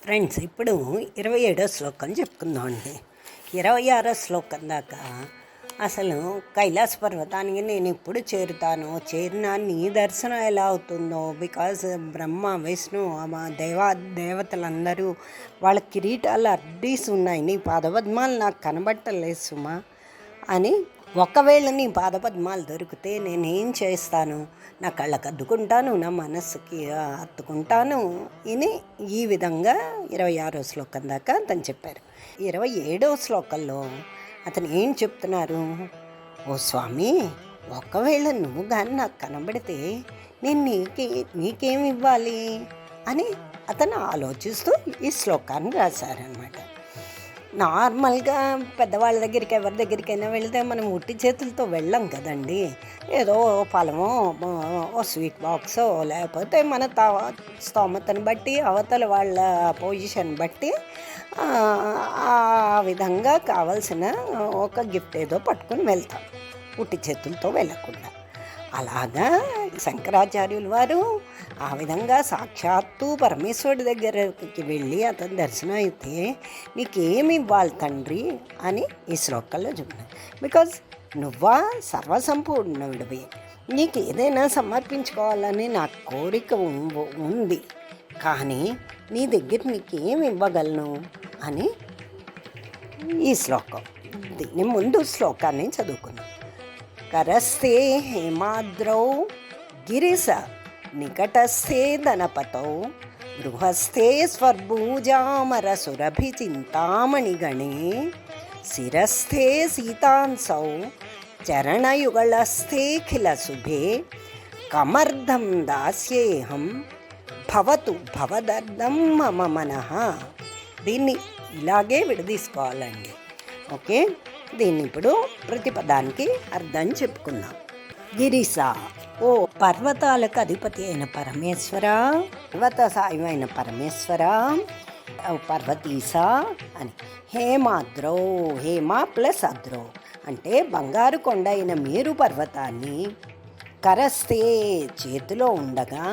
Friends, ఇప్పుడు 27వ శ్లోకం చెప్పుకుందాం అండి. 26వ శ్లోకం దాకా అసలు కైలాస పర్వతానికి నేను ఎప్పుడు చేరుతానో, చేరినా నీ దర్శనం ఎలా అవుతుందో, బికాజ్ బ్రహ్మ విష్ణు దేవతలందరూ వాళ్ళ కిరీటాలు అడ్డీస్ ఉన్నాయి, నీ పాదపద్మాలు నాకు కనబట్టలేదు సుమా అని. ఒకవేళ నీ పాదపద్మాలు దొరికితే నేనేం చేస్తాను? నా కళ్ళకు అద్దుకుంటాను, నా మనస్సుకి హత్తుకుంటాను అని ఈ విధంగా 26వ శ్లోకం దాకా అతను చెప్పారు. 27వ శ్లోకంలో అతను ఏం చెప్తున్నారు? ఓ స్వామి, ఒకవేళ నువ్వు కానీ నాకు కనబడితే నేను నీకేమి ఇవ్వాలి అని అతను ఆలోచిస్తూ ఈ శ్లోకాన్ని రాశారనమాట. నార్మల్గా పెద్దవాళ్ళ దగ్గరికి ఎవరి దగ్గరికైనా వెళితే మనం ఉట్టి చేతులతో వెళ్ళాం కదండి. ఏదో ఫలమో ఓ స్వీట్ బాక్సో లేకపోతే మన స్తోమతను బట్టి అవతల వాళ్ళ పొజిషన్ బట్టి ఆ విధంగా కావలసిన ఒక గిఫ్ట్ ఏదో పట్టుకొని వెళ్తాం, ఉట్టి చేతులతో వెళ్ళకుండా. అలాగా శంకరాచార్యుల వారు ఆ విధంగా సాక్షాత్తు పరమేశ్వరుడి దగ్గరికి వెళ్ళి అతని దర్శనం అయితే నీకేమి ఇవ్వాలి తండ్రి అని ఈ శ్లోకంలో చెప్పిన. బికాజ్ నువ్వా సర్వసంపూర్ణుడివి, నీకు ఏదైనా సమర్పించుకోవాలని నా కోరిక ఉంది, కానీ నీ దగ్గర నీకేమి ఇవ్వగలను అని ఈ శ్లోకం. దీని ముందు శ్లోకాన్ని చదువుకున్నాం. కరస్థే హేమాద్రౌ గిరిస నికటస్థే ధనపతౌ గృహస్థే స్వర్భూజామరసురభిచింతామణిగణే శిరస్థే సీతాంసౌ చరణయుగళస్థేఖిలశుభే కమర్ధం దాస్యేహం భవతు భవదర్థం మమ మనః. దీన్ని ఇలాగే విడదీసుకోవాలండి. ఓకే, దీన్ని ఇప్పుడు ప్రతిపదానికి అర్థం చెప్పుకుందాం. గిరిస, ఓ పర్వతాలకు అధిపతి అయిన పరమేశ్వర, పర్వత సాయమైన పరమేశ్వర, పర్వతీస అని. హేమాద్రో, హేమ ప్లస్ అద్రో అంటే బంగారు కొండ అయిన మేరు పర్వతాన్ని కరస్తే చేతిలో ఉండగా,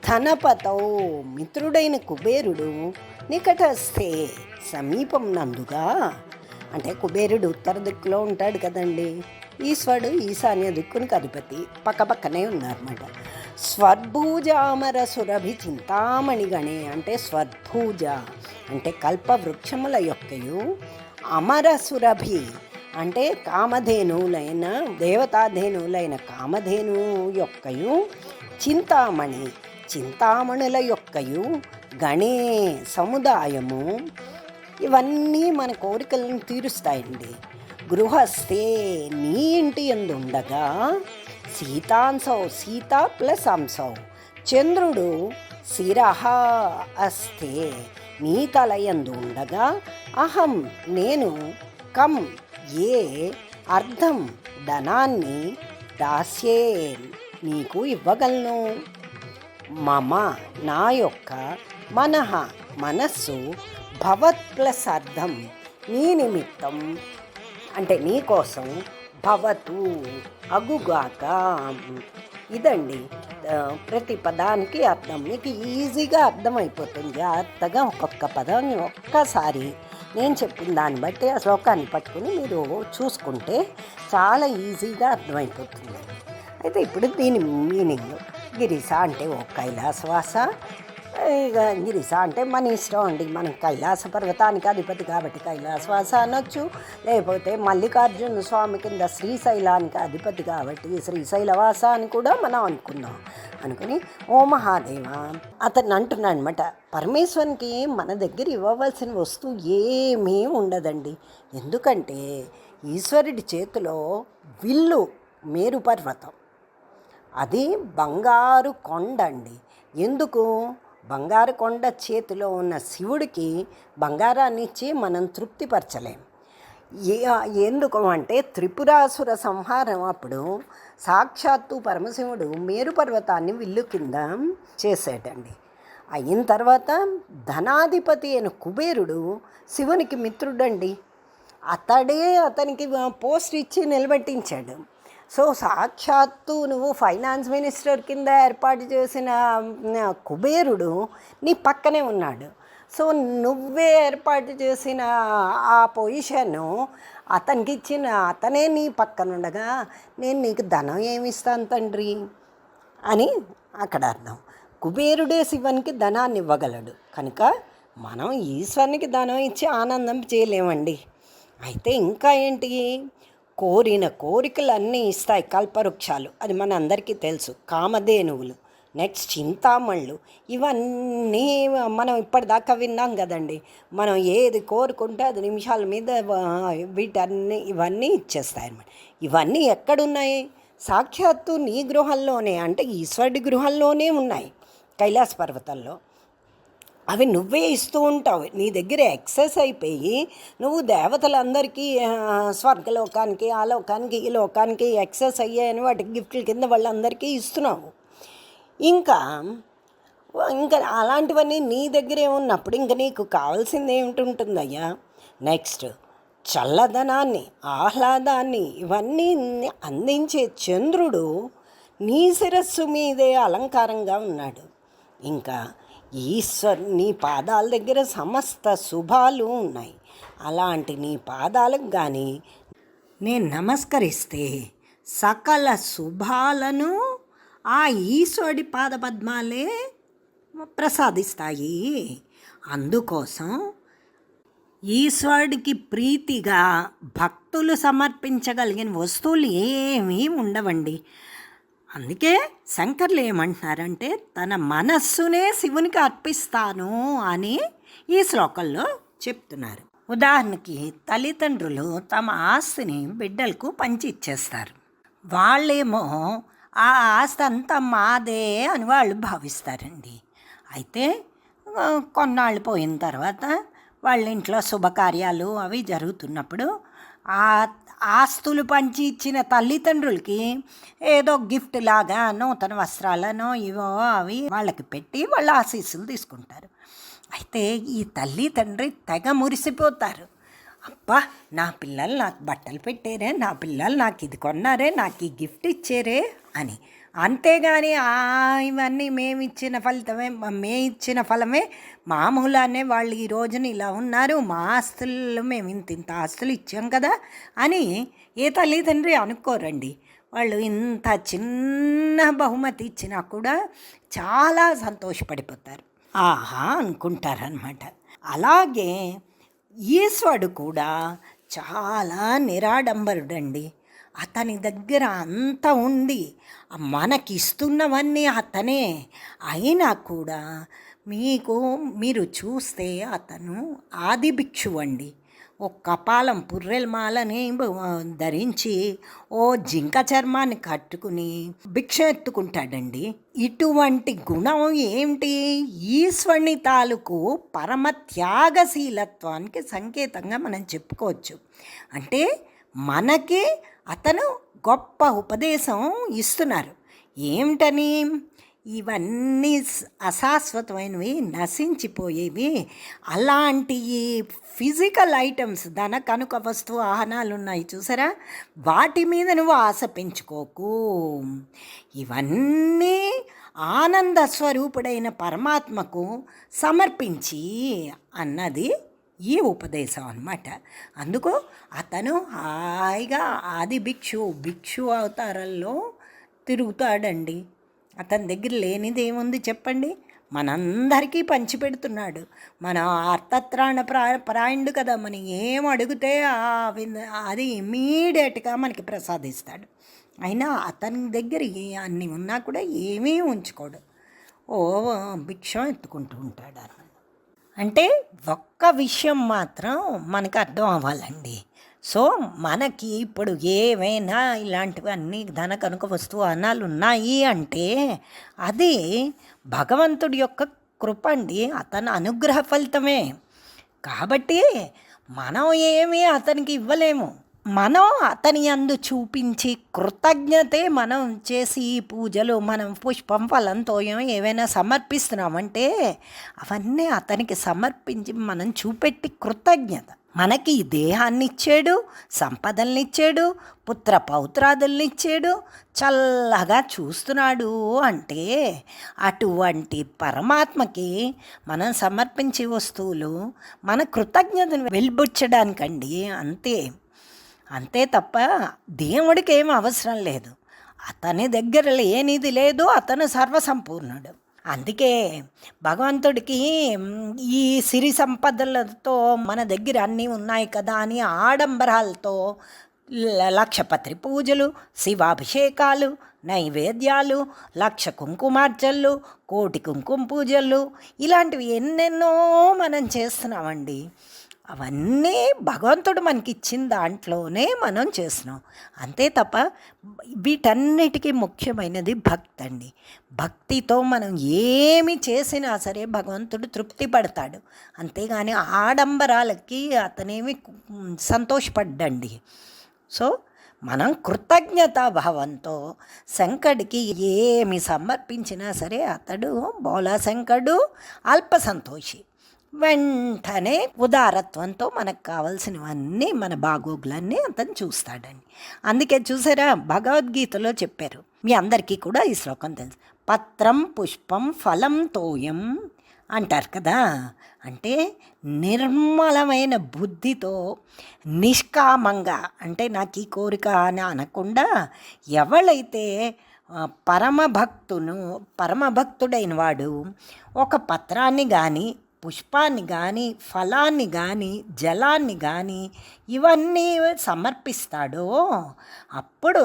ధనపతౌ మిత్రుడైన కుబేరుడు, నికటస్థే సమీపం నందుగా అంటే కుబేరుడు ఉత్తర దిక్కులో ఉంటాడు కదండి, ఈశ్వరుడు ఈశాన్య దిక్కునికి అధిపతి, పక్కపక్కనే ఉన్నారన్నమాట. స్వర్భూజామర సురభి చింతామణిగణే అంటే స్వర్భూజ అంటే కల్పవృక్షముల యొక్కయు, అమర సురభి అంటే కామధేనువులైన దేవతాధేనువులైన కామధేను యొక్కయు, చింతామణి చింతామణుల యొక్కయు, గణే సముదాయము, ఇవన్నీ మన కోరికలను తీరుస్తాయండి. గృహస్థే నీ ఇంటి యందు ఉండగా, సీతాంశౌ సీత ప్లస్ అంశౌ చంద్రుడు, శిరః అస్తే నీ తల యందు ఉండగా, అహం నేను, కం ఏ అర్థం ధనాన్ని, దాస్యే నీకు ఇవ్వగలను, మమ నా యొక్క, మనః మనస్సు, భవత్ ప్లస్ అర్థం నీ నిమిత్తం అంటే నీ కోసం, భవతు అగుగాక. ఇదండి ప్రతి పదానికి అర్థం. మీకు ఈజీగా అర్థమైపోతుంది. జాగ్రత్తగా ఒక్కొక్క పదాన్ని ఒక్కసారి నేను చెప్పిన దాన్ని బట్టి ఆ శ్లోకాన్ని పట్టుకుని మీరు చూసుకుంటే చాలా ఈజీగా అర్థమైపోతుంది. అయితే ఇప్పుడు దీని మీనింగ్, గిరిస అంటే ఓ కైలాసవాస. ఇక గిరిస అంటే మన ఇష్టం అండి, మనం కైలాస పర్వతానికి అధిపతి కాబట్టి కైలాసవాస అనొచ్చు, లేకపోతే మల్లికార్జున స్వామి కింద శ్రీశైలానికి అధిపతి కాబట్టి శ్రీశైలవాస అని కూడా మనం అనుకుని ఓ మహాదేవ అతను అంటున్నాడు అనమాట. పరమేశ్వరునికి మన దగ్గర ఇవ్వవలసిన వస్తువు ఏమీ ఉండదండి. ఎందుకంటే ఈశ్వరుడి చేతిలో విల్లు మేరు పర్వతం, అది బంగారు కొండ అండి. ఎందుకు? బంగారు కొండ చేతిలో ఉన్న శివుడికి బంగారాన్ని ఇచ్చి మనం తృప్తిపరచలేం. ఎందుకు అంటే త్రిపురాసుర సంహారం అప్పుడు సాక్షాత్తు పరమశివుడు మేరు పర్వతాన్ని విల్లు కింద చేసాడండి. అయిన తర్వాత ధనాధిపతి అయిన కుబేరుడు శివునికి మిత్రుడండి, అతడే అతనికి పోస్ట్ ఇచ్చి నిలబెట్టించాడు. సో సాక్షాత్తు నువ్వు ఫైనాన్స్ మినిస్టర్ కింద ఏర్పాటు చేసిన కుబేరుడు నీ పక్కనే ఉన్నాడు. సో నువ్వే ఏర్పాటు చేసిన ఆ పొజిషను అతనికి ఇచ్చిన అతనే నీ పక్కనుండగా నేను నీకు ధనం ఏమి ఇస్తాను తండ్రి అని అక్కడ అర్థం. కుబేరుడే శివునికి ధనాన్ని ఇవ్వగలడు కనుక మనం ఈశ్వరునికి ధనం ఇచ్చి ఆనందం చేయలేమండి. అయితే ఇంకా ఏంటి, కోరిన కోరికలన్నీ ఇస్తాయి కల్పవృక్షాలు, అది మన అందరికీ తెలుసు. కామధేనువులు, నెక్స్ట్ చింతామణులు, ఇవన్నీ మనం ఇప్పటిదాకా విన్నాం కదండి. మనం ఏది కోరుకుంటే అది నిమిషాల మీద ఇవన్నీ ఇచ్చేస్తాయి అన్నమాట. ఇవన్నీ ఎక్కడున్నాయి? సాక్షాత్తు నీ గృహంలోనే, అంటే ఈశ్వరుడి గృహంలోనే ఉన్నాయి, కైలాస పర్వతంలో. అవి నువ్వే ఇస్తూ ఉంటావు. నీ దగ్గర ఎక్సెస్ అయిపోయి నువ్వు దేవతలందరికీ స్వర్గలోకానికి, ఆ లోకానికి, ఈ లోకానికి ఎక్సెస్ అయ్యాయని వాటికి గిఫ్ట్ల కింద వాళ్ళందరికీ ఇస్తున్నావు. ఇంకా ఇంకా అలాంటివన్నీ నీ దగ్గరే ఉన్నప్పుడు ఇంకా నీకు కావాల్సింది ఏమిటి ఉంటుందయ్యా? నెక్స్ట్ చల్లదనాన్ని, ఆహ్లాదాన్ని ఇవన్నీ అందించే చంద్రుడు నీ శిరస్సు మీదే అలంకారంగా ఉన్నాడు. ఇంకా నీ పాదాల దగ్గర సమస్త శుభాలు ఉన్నాయి. అలాంటి నీ పాదాలకు కానీ నేను నమస్కరిస్తే సకల శుభాలను ఆ ఈశ్వరుడి పాదపద్మాలే ప్రసాదిస్తాయి. అందుకోసం ఈశ్వరుడికి ప్రీతిగా భక్తులు సమర్పించగలిగిన వస్తువులు ఏమీ ఉండవండి. అందుకే శంకర్లు ఏమంటున్నారంటే తన మనస్సునే శివునికి అర్పిస్తాను అని ఈ శ్లోకంలో చెప్తున్నారు. ఉదాహరణకి తల్లిదండ్రులు తమ ఆస్తిని బిడ్డలకు పంచి ఇచ్చేస్తారు. వాళ్ళేమో ఆ ఆస్తి అంతా మాదే అని వాళ్ళు భావిస్తారండి. అయితే కొన్నాళ్ళు పోయిన తర్వాత వాళ్ళ ఇంట్లో శుభకార్యాలు అవి జరుగుతున్నప్పుడు ఆ ఆస్తులు పంచి ఇచ్చిన తల్లిదండ్రులకి ఏదో గిఫ్ట్ లాగా నూతన వస్త్రాలనో ఇవో అవి వాళ్ళకి పెట్టి వాళ్ళ ఆశీస్సులు తీసుకుంటారు. అయితే ఈ తల్లి తండ్రి తెగ మురిసిపోతారు. అబ్బా, నా పిల్లలు నాకు బట్టలు పెట్టారే, నా పిల్లలు నాకు ఇది కొన్నారే, నాకు ఈ గిఫ్ట్ ఇచ్చారే అని. అంతేగాని ఇవన్నీ మేము ఇచ్చిన ఫలమే మామూలానే వాళ్ళు ఈ రోజున ఇలా ఉన్నారు, మా ఆస్తులు మేము ఇంత ఆస్తులు ఇచ్చాం కదా అని ఏ తల్లిదండ్రి అనుకోరండి. వాళ్ళు ఇంత చిన్న బహుమతి ఇచ్చినా కూడా చాలా సంతోషపడిపోతారు, ఆహా అనుకుంటారనమాట. అలాగే ఈశ్వరుడు కూడా చాలా నిరాడంబరుడండి. అతని దగ్గర అంత ఉంది, మనకిస్తున్నవన్నీ అతనే. అయినా కూడా మీరు చూస్తే అతను ఆది భిక్షువు అండి. ఓ కపాలం పుర్రెల మాలని ధరించి ఓ జింక చర్మాన్ని కట్టుకుని భిక్ష ఎత్తుకుంటాడండి. ఇటువంటి గుణం ఏమిటి? ఈశ్వరుని తాలూకు పరమ త్యాగశీలత్వానికి సంకేతంగా మనం చెప్పుకోవచ్చు. అంటే మనకి అతను గొప్ప ఉపదేశం ఇస్తున్నారు. ఏమిటని? ఇవన్నీ అశాశ్వతమైనవి, నశించిపోయేవి. అలాంటి ఫిజికల్ ఐటమ్స్, ధన కనుక వస్తువు ఆహనాలు ఉన్నాయి చూసారా, వాటి మీద నువ్వు ఆశ పెంచుకోకు. ఇవన్నీ ఆనంద స్వరూపుడైన పరమాత్మకు సమర్పించి అన్నది ఈ ఉపదేశం అన్నమాట. అందుకు అతను హాయిగా ఆది భిక్షు అవతారంలో తిరుగుతాడండి. అతని దగ్గర లేనిది ఏముంది చెప్పండి? మనందరికీ పంచిపెడుతున్నాడు. మన అర్థత్రాణ పరాయణుడు కదా. మనం ఏం అడిగితే అది ఇమీడియట్గా మనకి ప్రసాదిస్తాడు. అయినా అతని దగ్గర అన్నీ ఉన్నా కూడా ఏమీ ఉంచుకోడు, ఓ భిక్షం ఎత్తుకుంటూ ఉంటాడు అన్నమాట. అంటే ఒక్క విషయం మాత్రం మనకు అర్థం అవ్వాలండి. సో మనకి ఇప్పుడు ఏవైనా ఇలాంటివన్నీ ధన కనుక వస్తువు అనాలు ఉన్నాయి అంటే అది భగవంతుడి యొక్క కృప అండి, అతని అనుగ్రహ ఫలితమే. కాబట్టి మనం ఏమీ అతనికి ఇవ్వలేము. మనం అతని యందు చూపించి కృతజ్ఞతే మనం చేసి ఈ పూజలు మనం పుష్పం ఫలం తోయం ఏవైనా సమర్పిస్తున్నామంటే అవన్నీ అతనికి సమర్పించి మనం చూపెట్టి కృతజ్ఞత. మనకి ఈ దేహాన్ని ఇచ్చాడు, సంపదల్ని ఇచ్చాడు, పుత్ర పౌత్రాదుల్ని ఇచ్చాడు, చల్లగా చూస్తున్నాడు అంటే అటువంటి పరమాత్మకి మనం సమర్పించే వస్తువులు మన కృతజ్ఞతను వెలిబుచ్చడానికండి. అంతే తప్ప దేవుడికి ఏం అవసరం లేదు. అతని దగ్గర లేనిది లేదు, అతను సర్వసంపూర్ణుడు. అందుకే భగవంతుడికి ఈ సిరి సంపదలతో మన దగ్గర అన్నీ ఉన్నాయి కదా అని ఆడంబరాలతో లక్షపత్రి పూజలు, శివాభిషేకాలు, నైవేద్యాలు, 1,00,000 కుంకుమార్చనలు, 1,00,000 కుంకుమ పూజలు ఇలాంటివి ఎన్నెన్నో మనం చేస్తున్నామండి. అవన్నీ భగవంతుడు మనకి ఇచ్చిన దాంట్లోనే మనం చేస్తున్నాం. అంతే తప్ప వీటన్నిటికీ ముఖ్యమైనది భక్తి అండి. భక్తితో మనం ఏమి చేసినా సరే భగవంతుడు తృప్తి పడతాడు. అంతేగాని ఆడంబరాలకి అతనేమి సంతోషపడ్డండి. సో మనం కృతజ్ఞతాభావంతో శంకరుడికి ఏమి సమర్పించినా సరే అతడు బోలా శంకరుడు అల్ప సంతోషి. వెంటనే ఉదారత్వంతో మనకు కావాల్సినవన్నీ మన బాగోగులన్నీ అతను చూస్తాడండి. అందుకే చూసారా భగవద్గీతలో చెప్పారు, మీ అందరికీ కూడా ఈ శ్లోకం తెలుసు, పత్రం పుష్పం ఫలం తోయం అంటారు కదా. అంటే నిర్మలమైన బుద్ధితో నిష్కామంగా, అంటే నాకు ఈ కోరిక అని అనకుండా ఎవరైతే పరమభక్తుడైన వాడు ఒక పత్రాన్ని కానీ, పుష్పాన్ని కానీ, ఫలాన్ని కానీ, జలాన్ని కానీ ఇవన్నీ సమర్పిస్తాడో అప్పుడు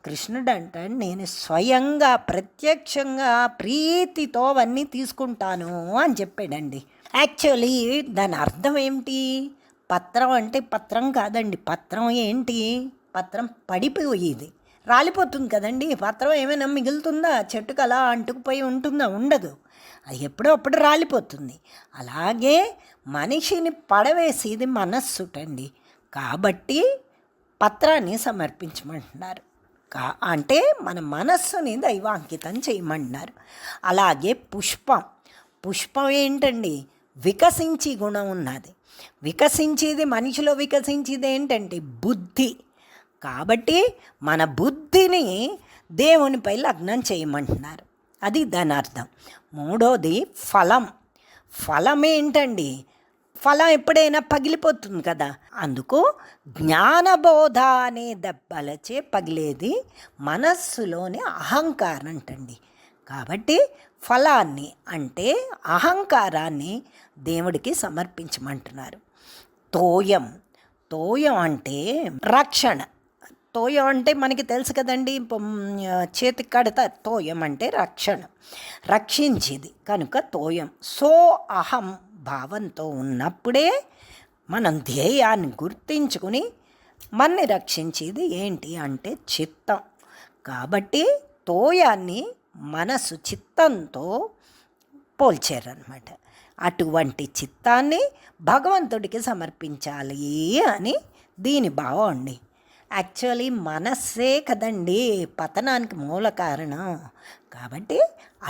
కృష్ణుడు అంటాడు, నేను స్వయంగా ప్రత్యక్షంగా ప్రీతితో అవన్నీ తీసుకుంటాను అని చెప్పాడండి. యాక్చువల్లీ దాని అర్థం ఏమిటి? పత్రం అంటే పత్రం కాదండి. పత్రం ఏంటి? పత్రం పడిపోయేది, రాలిపోతుంది కదండి. పత్రం ఏమైనా మిగులుతుందా? చెట్టుకు అలా అంటుకుపోయి ఉంటుందా? ఉండదు. అది ఎప్పుడో అప్పుడు రాలిపోతుంది. అలాగే మనిషిని పడవేసేది మనస్సుటండి. కాబట్టి పత్రాన్ని సమర్పించమంటున్నారు. అంటే మన మనస్సుని దైవాంకితం చేయమంటున్నారు. అలాగే పుష్పం ఏంటండి? వికసించి గుణం ఉన్నది. వికసించేది మనిషిలో వికసించేది ఏంటంటే బుద్ధి. కాబట్టి మన బుద్ధిని దేవునిపై లగ్నం చేయమంటున్నారు. అది దాని అర్థం. మూడోది ఫలం ఏంటండి? ఫలం ఎప్పుడైనా పగిలిపోతుంది కదా. అందుకు జ్ఞానబోధ అనే దెబ్బలచే పగిలేది మనస్సులోని అహంకారం అంటండి. కాబట్టి ఫలాన్ని అంటే అహంకారాన్ని దేవుడికి సమర్పించమంటున్నారు. తోయం అంటే రక్షణ. తోయం అంటే మనకి తెలుసు కదండి, చేతికి కడతారు. తోయం అంటే రక్షించేది కనుక తోయం. అహం భావంతో ఉన్నప్పుడే మనం ధ్యేయాన్ని గుర్తించుకుని మనని రక్షించేది ఏంటి అంటే చిత్తం. కాబట్టి తోయాన్ని మనసు చిత్తంతో పోల్చారనమాట. అటువంటి చిత్తాన్ని భగవంతుడికి సమర్పించాలి అని దీని భావం అండి. యాక్చువల్లీ మనస్సే కదండి పతనానికి మూల కారణం. కాబట్టి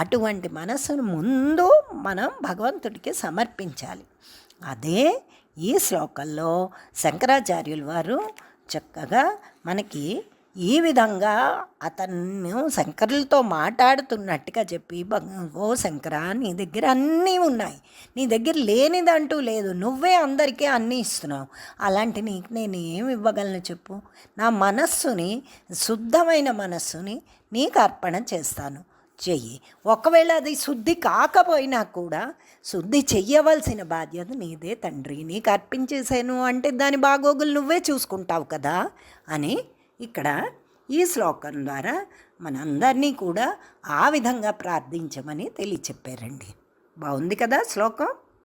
అటువంటి మనస్సును ముందు మనం భగవంతుడికి సమర్పించాలి. అదే ఈ శ్లోకంలో శంకరాచార్యుల వారు చక్కగా మనకి ఈ విధంగా అతను శంకరులతో మాట్లాడుతున్నట్టుగా చెప్పి, ఓ శంకరా, నీ దగ్గర అన్నీ ఉన్నాయి, నీ దగ్గర లేనిదంటూ లేదు, నువ్వే అందరికీ అన్నీ ఇస్తున్నావు, అలాంటి నీకు నేను ఏమి ఇవ్వగలను చెప్పు. నా మనస్సుని, శుద్ధమైన మనస్సుని నీకు అర్పణ చేస్తాను, చెయ్యి. ఒకవేళ అది శుద్ధి కాకపోయినా కూడా శుద్ధి చెయ్యవలసిన బాధ్యత నీదే తండ్రి, నీకు అర్పించేసాను అంటే దాని బాగోగులు నువ్వే చూసుకుంటావు కదా అని ఇక్కడ ఈ శ్లోకం ద్వారా మనందరినీ కూడా ఆ విధంగా ప్రార్థించమని తెలియచెప్పారండి. బాగుంది కదా శ్లోకం.